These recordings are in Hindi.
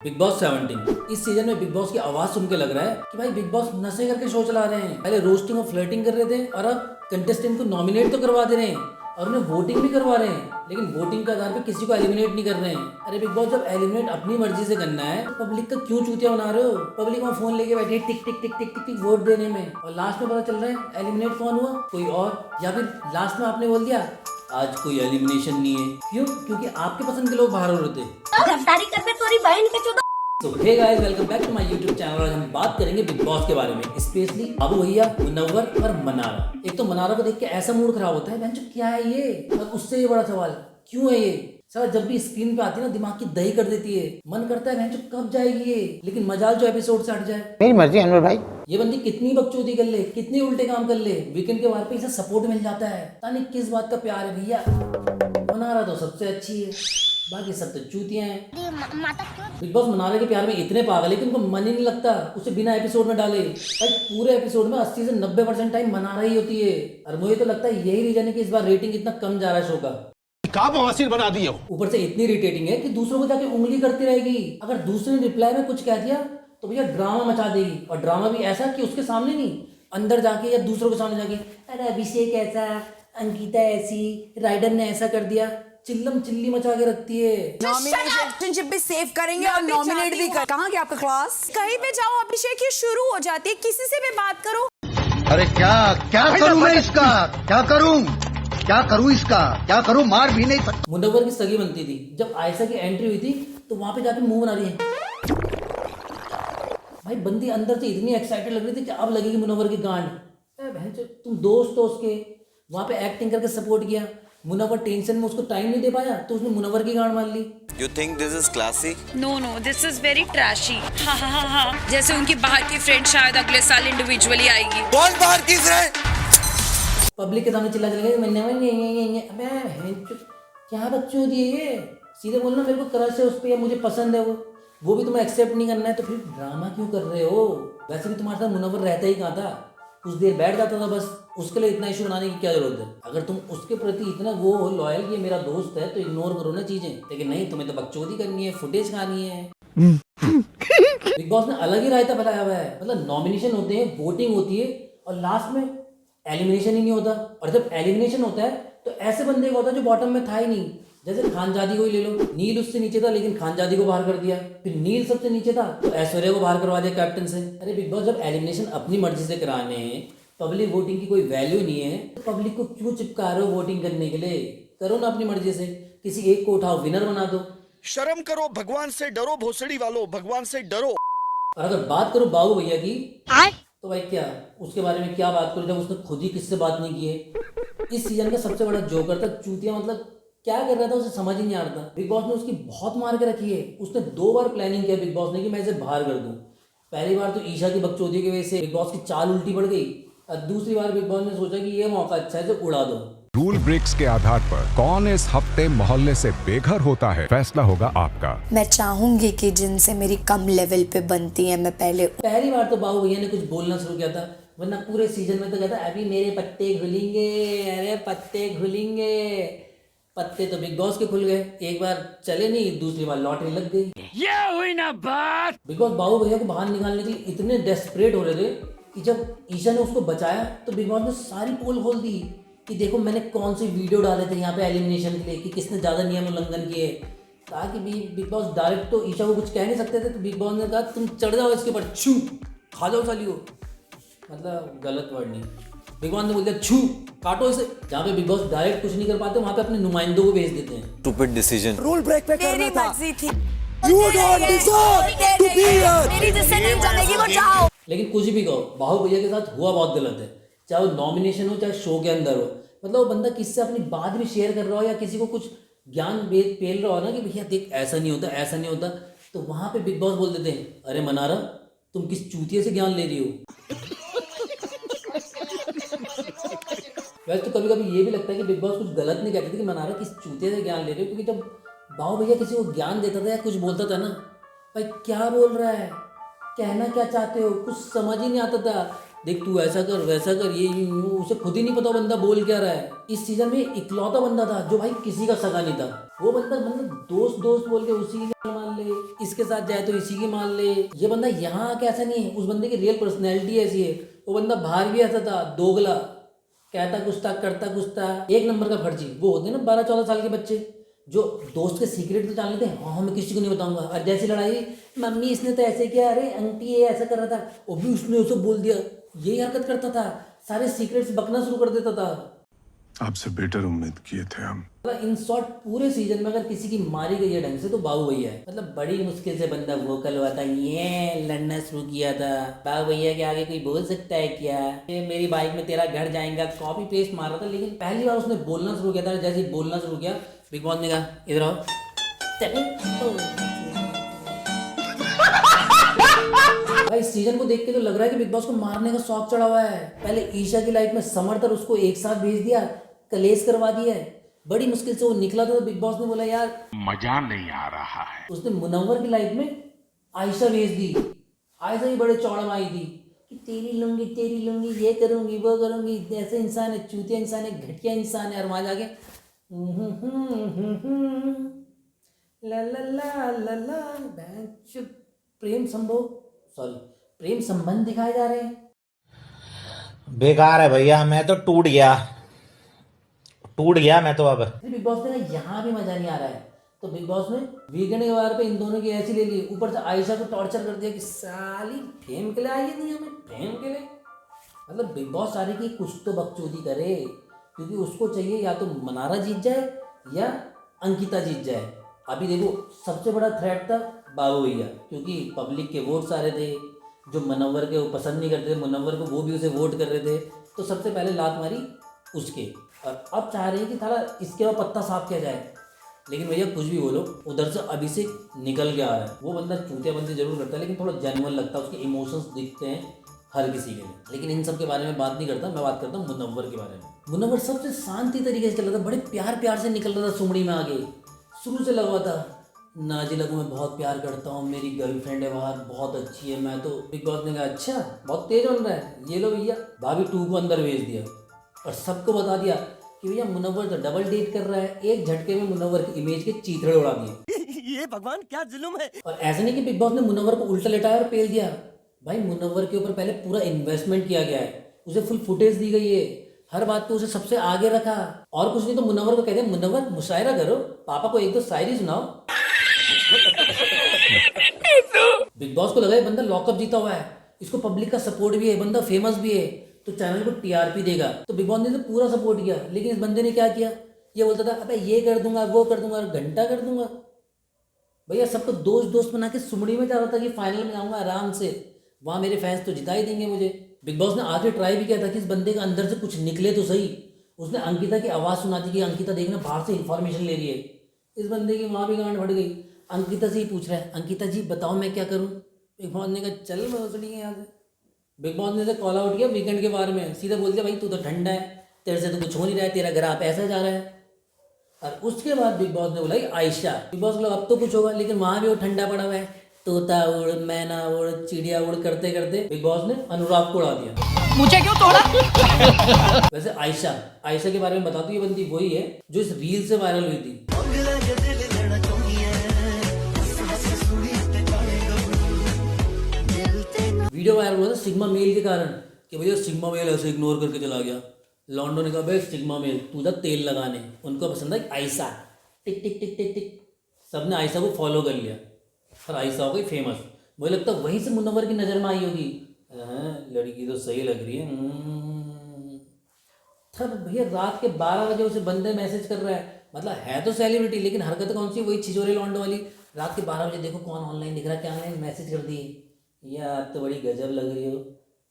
बिग बॉस 17 इस सीजन में बिग बॉस की आवाज सुन के लग रहा है कि भाई बिग बॉस नशे करके शो चला रहे हैं। पहले रोस्टिंग और फ्लर्टिंग कर रहे थे और अब कंटेस्टेंट को नॉमिनेट तो करवा दे रहे हैं और उन्हें वोटिंग भी करवा रहे हैं, लेकिन वोटिंग के आधार पे किसी को एलिमिनेट नहीं कर रहे हैं। अरे बिग बॉस, जब एलिमिनेट अपनी मर्जी से करना है तो पब्लिक का क्यों चूतिया बना रहे हो? पब्लिक वहाँ फोन लेके बैठे टिक टिक टिक टिक टिक टिक वोट देने में, और लास्ट में पता चल रहा है एलिमिनेट कौन हुआ, कोई और। या फिर लास्ट में आपने बोल दिया आज कोई एलिमिनेशन नहीं है। क्यों? क्योंकि आपके पसंद के लोग बाहर हो रहे थे। गद्दारी करते तुम्हारी बहन के चौदह। तो hey guys, welcome back to my YouTube channel. आज हम बात करेंगे बिग बॉस के बारे में, स्पेशली बाबू भैया, मुनव्वर और मनारा। एक तो मनारा को देख के ऐसा मूड खराब होता है, बहनचोद क्या है ये, और उससे ये बड़ा सवाल क्यों है ये साला, जब भी स्क्रीन पे आती है ना दिमाग की दही कर देती है। मन करता है बहनचोद कब जाएगी ये, लेकिन मजाल जो एपिसोड से हट जाए। मेरी मर्जी अनवर भाई। ये बंदी कितनी बकचोदी कर ले, कितनी उल्टे काम कर ले, वीकेंड के बार पे इसे सपोर्ट मिल जाता है। पता नहीं किस बात का प्यार है भैया। मनारा तो सबसे अच्छी है, बाकी सब तो चूतियां हैं। बिग बॉस मनारा के प्यार में इतने पागल है कि उनको मन ही नहीं लगता उसे बिना एपिसोड में डाले। भाई पूरे एपिसोड में 80 से 90% टाइम मनारा ही होती है, और मुझे तो लगता है यही रीजन है कि इस बार रेटिंग इतना कम जा रहा है शो का। बवासीर बना दिया। ऊपर से इतनी इरिटेटिंग है कि दूसरों को जाके उंगली करती रहेगी। अगर दूसरे ने रिप्लाई में कुछ कह दिया तो भैया ड्रामा मचा देगी, और ड्रामा भी ऐसा कि उसके सामने नहीं, अंदर जाके या दूसरों के सामने जाके, अरे अभिषेक ऐसा, अंकिता ऐसी, राइडर ने ऐसा कर दिया, चिल्लम चिल्ली मचा के रखती है। रिलेशनशिप भी सेव करेंगे और नॉमिनेट भी कर। कहाँ गया आपका क्लास? कहीं पे जाओ अभिषेक, ये शुरू हो जाती है, किसी से भी बात करो। अरे क्या क्या करूं मैं इसका, क्या करूं इसका, क्या करूं, मार भी नहीं सकता। मुनव्वर की सगी बनती थी, जब आयशा की एंट्री हुई थी तो वहां पे जाके मुंह बना रही है। भाई बंदी अंदर से इतनी एक्साइटेड लग रही थी कि अब लगेगी मुनव्वर की गांड। बहन तुम दोस्त हो उसके, वहां पे एक्टिंग करके सपोर्ट किया। मुनव्वर टेंशन में उसको टाइम नहीं दे पाया तो उसने मुनव्वर की गांड मार ली। You think this is classy? No no, this is very trashy. हाँ हाँ हाँ हाँ, जैसे उनकी बाहर की फ्रेंड शायद अगले साल इंडिविजुअली आएगी। कौन बाहर की फ्रेंड? पब्लिक के सामने चिल्ला चलेगा क्या बच्चों दिए ये, सीधे बोलना मेरे को क्रश है उस पर या मुझे पसंद है वो भी तुम्हें एक्सेप्ट नहीं करना है तो फिर ड्रामा क्यों कर रहे हो? वैसे भी तुम्हारे साथ मुनव्वर रहता ही कहाँ था, कुछ देर बैठ जाता था बस, उसके लिए इतना इशू बनाने की क्या जरूरत है? अगर तुम उसके प्रति इतना वो हो लॉयल, ये मेरा दोस्त है, तो इग्नोर करो ना चीजें। लेकिन नहीं, तुम्हें तो बकचोदी करनी है, फुटेज खानी है। बिग बॉस ने अलग ही रायता फैलाया हुआ है, मतलब नॉमिनेशन होते हैं, वोटिंग होती है और लास्ट में एलिमिनेशन ही नहीं होता। और जब एलिमिनेशन होता है तो ऐसे बंदे का होता है जो बॉटम में था ही नहीं। जैसे खानजादी को ही ले लो, नील उससे नीचे था लेकिन खानजादी को बाहर कर दिया, फिर नील सबसे नीचे था तो ऐश्वर्या को बाहर करवा दिया कैप्टन से। अरे बिग बॉस, जब एलिमिनेशन अपनी मर्जी से कराने हैं, पब्लिक वोटिंग की कोई वैल्यू नहीं है, तो पब्लिक को क्यों चिपका रहे हो वोटिंग करने के लिए? करो ना अपनी मर्जी से, किसी एक को उठाओ, विनर बना दो। शर्म करो, भगवान से डरो, भोसड़ी वालों, भगवान से डरो। और अगर बात करो बाबू भैया की, तो भाई क्या उसके बारे में क्या बात करूं जब उसने खुद ही किससे बात नहीं की है। इस सीजन का सबसे बड़ा जोकर था चूतिया, मतलब क्या कर रहा था उसे समझ ही नहीं आ रहा था। बिग बॉस ने उसकी बहुत मार के रखी है। उसने 2 बार प्लानिंग किया बिग बॉस ने कि मैं इसे बाहर कर दूं। पहली बार तो ईशा की बकचोदी की वजह से बिग बॉस की चाल उल्टी पड़ गई, और दूसरी बार बिग बॉस ने सोचा कि ये मौका अच्छा है तो उड़ा दो। रूल ब्रेक्स के आधार पर कौन इस हफ्ते मोहल्ले से बेघर होता है, फैसला होगा आपका। मैं चाहूंगी कि जिनसे मेरी कम लेवल पे बनती है, मैं पहली बार तो बाबू भैया ने कुछ बोलना शुरू किया था, वरना पूरे सीजन में तो कहता अभी मेरे पत्ते खुलेंगे, अरे पत्ते खुलेंगे। पत्ते तो बिग बॉस के खुल गए, एक बार चले नहीं, दूसरी बार लॉटरी लग गई। ये हुई ना बात। बिग बॉस बाबू भैया को बाहर निकालने के लिए इतने डेस्परेट हो रहे थे कि जब ईशा ने उसको बचाया तो बिग बॉस ने सारी पोल खोल दी कि देखो मैंने कौन से वीडियो डाले थे यहाँ पे एलिमिनेशन के लिए, कि किसने ज़्यादा नियम उल्लंघन किए। कहा कि बिग बॉस डायरेक्ट तो ईशा को कुछ कह नहीं सकते थे, तो बिग बॉस ने कहा तुम चढ़ जाओ इसके ऊपर, छू खा जाओ साली को, मतलब गलत वर्ड नहीं, बिग बॉस ने बोल दिया छू काटो इसे। जहाँ पे बिग बॉस डायरेक्ट कुछ नहीं कर पाते वहाँ पे अपने नुमाइंदों को भेज देते हैं। Stupid decision. रूल ब्रेक पे मेरी मर्जी थी। You don't deserve to be here. मेरी जिससे नहीं जमेगी वो जाओ। लेकिन कुछ भी कहो, बाहु भैया के साथ हुआ बहुत गलत है, चाहे वो नॉमिनेशन हो चाहे शो के अंदर हो। मतलब वो बंदा किससे अपनी बात भी शेयर कर रहा हो या किसी को कुछ ज्ञान पेल रहा हो ना कि भैया देख ऐसा नहीं होता, ऐसा नहीं होता, तो वहाँ पे बिग बॉस बोल देते हैं अरे मनारा तुम किस चूतिए से ज्ञान ले रही हो। वैसे तो कभी कभी ये भी लगता है कि बिग बॉस कुछ गलत नहीं कहते थे कि मनारा किस चूतिए से ज्ञान ले रहे हो, क्योंकि जब बाबू भैया किसी को ज्ञान देता था या कुछ बोलता था ना, भाई क्या बोल रहा है, कहना क्या चाहते हो, कुछ समझ ही नहीं आता था। देख तू ऐसा कर वैसा कर, ये यूं, उसे खुद ही नहीं पता बंदा बोल क्या रहा है। इस सीजन में इकलौता बंदा था जो भाई किसी का सगा नहीं था। वो बंदा मतलब दोस्त दोस्त बोल के उसी की मान ले, इसके साथ जाए तो इसी की मान ले। ये बंदा यहाँ आके ऐसा नहीं है, उस बंदे की रियल पर्सनैलिटी ऐसी है। वो बंदा बाहर भी ऐसा था, दोगला, कहता कुछ था करता कुछ था, एक नंबर का फर्जी। वो होते हैं ना 12-14 साल के बच्चे जो दोस्त के सीक्रेट तो जान लेते हैं, हाँ मैं किसी को नहीं बताऊंगा। और जैसी लड़ाई, मम्मी इसने तो ऐसे किया, अरे आंटी ये ऐसा कर रहा था, वो भी उसने उसे बोल दिया, यही हरकत करता था, सारे सीक्रेट्स बकना शुरू कर देता था। आपसे बेटर उम्मीद किए थे हम। इन शॉर्ट पूरे सीजन में अगर किसी की मारी गई है ढंग से तो बाबू भैया है। मतलब बड़ी मुश्किल से बंदा वोकल हुआ था, ये लड़ना शुरू किया था। बाबू भैया के आगे कोई बोल सकता है क्या, ये मेरी बाइक में तेरा घर जाएगा, कॉपी पेस्ट मार रहा था। लेकिन पहली बार उसने बोलना शुरू किया था, जैसे ही बोलना शुरू किया बिग बॉस ने कहा इधर आओ। भाई इस सीजन को देख के तो लग रहा है कि बिग बॉस को मारने का शौक चढ़ा हुआ है। पहले ईशा की लाइफ में समर तक उसको एक साथ भेज दिया, कलेश करवा दिया है। बड़ी मुश्किल से वो निकला था तो बिग बॉस ने बोला यार मजा नहीं आ रहा है। उसने मुनव्वर की लाइफ में आयशा भेज दी। आयशा ही बड़े चौड़म आई थी कि तेरी लूंगी, ये करूंगी वो करूंगी, ऐसे इंसान है, चूतिया इंसान है, घटिया इंसान है। और वहां जाके ला ला ला ला ला प्रेम संबंध दिखाए जा रहे हैं। बेकार है भैया, मैं तो टूट गया मैं तो। अब बिग बॉस ने कहा यहाँ भी मजा नहीं आ रहा है, तो बिग बॉस ने वीकेंड के बार पे इन दोनों की ऐसी ले ली। ऊपर से आयशा को टॉर्चर कर दिया कि साली फेम के लिए आई थी हमें, फेम के लिए। मतलब बिग बॉस सारी की कुछ तो बकचोदी करे, क्योंकि उसको चाहिए या तो मनारा जीत जाए या अंकिता जीत जाए। अभी देखो सबसे बड़ा थ्रेट था बाबू भैया, क्योंकि पब्लिक के वोट सारे थे जो मुनव्वर के वो पसंद नहीं करते थे, मुनव्वर को वो भी उसे वोट कर रहे थे, तो सबसे पहले लात मारी उसके। और अब चाह रहे हैं कि थोड़ा इसके बाद पत्ता साफ किया जाए। लेकिन भैया कुछ भी बोलो, उधर से अभिषेक निकल के आ रहा है। वो बंदा चूतियाबंदी जरूर करता है लेकिन थोड़ा जेन्युइन लगता है, उसके इमोशंस दिखते हैं हर किसी के लिए। लेकिन इन सब के बारे में बात नहीं करता, मैं बात करता हूँ मुनव्वर के बारे में। मुनव्वर सबसे शांति तरीके से चल रहा था, बड़े प्यार से निकल रहा था सुमड़ी में आगे। शुरू से लगा था नाजिला को मैं बहुत प्यार करता हूँ, मेरी गर्लफ्रेंड है बाहर, बहुत अच्छी है। मैं तो बिग बॉस ने कहा अच्छा बहुत तेज बन रहा है, ये लो भैया भाभी 2 को अंदर भेज दिया और सबको बता दिया कि भैया मुनव्वर तो डबल डेट कर रहा है। एक झटके में मुनव्वर की इमेज के चीथड़े उड़ा दिए। ये भगवान क्या जुल्म है। और ऐसा नहीं कि बिग बॉस ने मुनव्वर को उल्टा लेटाया और पेल दिया। भाई मुनव्वर के ऊपर पहले पूरा इन्वेस्टमेंट किया गया है, उसे फुल फुटेज दी गई है, हर बात पे उसे सबसे आगे रखा। और कुछ नहीं तो मुनव्वर को कहते हैं मुनव्वर मुशायरा करो, पापा को 1-2 शायरी सुनाओ। बिग बॉस को लगा ये बंदा लॉकअप जीता हुआ है, इसको पब्लिक का सपोर्ट भी है, बंदा फेमस भी है, तो चैनल को टीआरपी देगा। तो बिग बॉस ने तो पूरा सपोर्ट किया। लेकिन इस बंदे ने क्या किया, ये बोलता था अबे ये कर दूंगा वो कर दूंगा, घंटा कर दूंगा। भैया सबको दोस्त बना के सुमड़ी में जा रहा था कि फाइनल में जाऊंगा आराम से, वहाँ मेरे फैंस तो जिता ही देंगे मुझे। बिग बॉस ने आगे ट्राई भी किया था कि इस बंदे के अंदर से कुछ निकले तो सही। उसने अंकिता की आवाज़ सुना दी कि अंकिता देखना बाहर से इन्फॉर्मेशन ले रही है। इस बंदे की वहाँ भी गांड फट गई। अंकिता से ही पूछ रहा है अंकिता जी बताओ मैं क्या करूँ। बिग बॉस ने कहा चल भोसड़ी है यहाँ से। बिग बॉस ने कॉल आउट किया वीकेंड के बारे में, सीधा बोल दिया भाई तू तो ठंडा है, तेरे से तो कुछ हो नहीं रहा है, तेरा घर आप ऐसा जा रहा है। और उसके बाद बिग बॉस ने बोला आयशा। बिग बॉस लोग अब तो कुछ होगा, लेकिन वहाँ भी वो ठंडा पड़ा हुआ है, तोता उड़ मैना उड़ चिड़िया उड़ करते करते बिग बॉस ने अनुराग को उड़ा दिया। मुझे क्यों तोड़ा? वैसे आयशा के बारे में बता दूं, ये बंदी वही है जो इस रील से वायरल हुई थी। वीडियो वायरल हुआ था सिग्मा मेल के कारण कि भैया सिग्मा मेल ऐसे इग्नोर करके चला गया। लॉन्डो ने कहा भाई सिग्मा मेल तू जा तेल लगाने, उनको पसंद है आयशा, टिक टिक टिक टिक टिक, सबने आयशा को फॉलो कर लिया और आयशा हो गई फेमस। मुझे लगता है वहीं से मुनव्वर की नज़र में आई होगी, लड़की तो सही लग रही है। तब भैया रात के 12 बजे उसे बंदे मैसेज कर रहा है, मतलब है तो सेलिब्रिटी लेकिन हरकत कौन सी, वही छिछोरे लॉन्डो वाली। रात के 12 बजे देखो कौन ऑनलाइन दिख रहा है, क्या ऑनलाइन मैसेज कर दिए, या आप तो बड़ी गजब लग रही हो,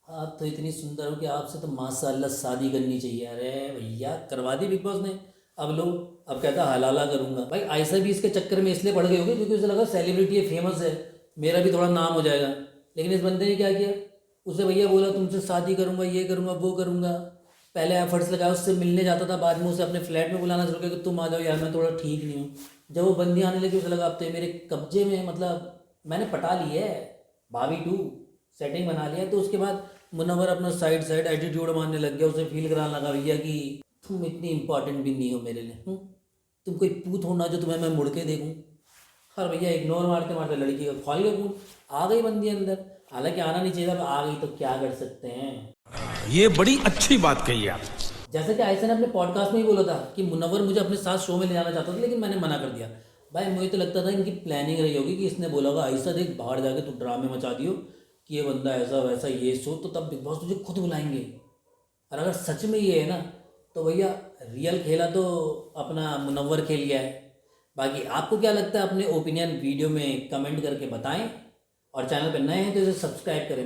आप तो इतनी सुंदर हो कि आपसे तो माशाल्लाह शादी करनी चाहिए। अरे भैया करवा दी बिग बॉस ने। अब लो अब कहता हलाला करूँगा। भाई आयशा भी इसके चक्कर में इसलिए पड़ गई होगी क्योंकि उसे लगा सेलिब्रिटी है, फेमस है, मेरा भी थोड़ा नाम हो जाएगा। लेकिन इस बंदे ने क्या किया, उसे भैया बोला तुमसे शादी करूँगा, ये करूँगा वो करूँगा। पहले एफर्ट्स लगाया, उससे मिलने जाता था, बाद में उसे अपने फ्लैट में बुलाना शुरू किया कि तुम आ जाओ यार मैं थोड़ा ठीक नहीं हूँ। जब वो बंदी आने लगी उसे लगा अब तो ये मेरे कब्जे में, मतलब मैंने पटा ली है, भाभी 2 सेटिंग बना लिया, तो उसके बाद मुनव्वर अपना साइड साइड एटीट्यूड मारने लग गया, उसे फील कराने लगा भैया कि तुम इतनी इंपॉर्टेंट भी नहीं हो मेरे लिए, तुम कोई पूत होना जो तुम्हें मैं मुड़ के देखूँ। और भैया इग्नोर मारते मारते लड़की का खोल गया खून, आ गई बंदी अंदर। हालांकि आना नहीं चाहिए था, आ गई तो क्या कर सकते हैं। ये बड़ी अच्छी बात कही आप। जैसे कि आयशा ने अपने पॉडकास्ट में ही बोला था कि मुनव्वर मुझे अपने साथ शो में ले जाना चाहता था, लेकिन मैंने मना कर दिया। भाई मुझे तो लगता था इनकी प्लानिंग रही होगी कि इसने बोला होगा आयशा देख बाहर जाके तू ड्रामे मचा दियो कि ये बंदा ऐसा वैसा ये सो, तो तब बिग बॉस तुझे खुद बुलाएंगे। और अगर सच में ये है ना, तो भैया रियल खेला तो अपना मुनव्वर खेल गया है। बाकी आपको क्या लगता है, अपने ओपिनियन वीडियो में कमेंट करके बताएं, और चैनल पर नए हैं तो इसे सब्सक्राइब करें।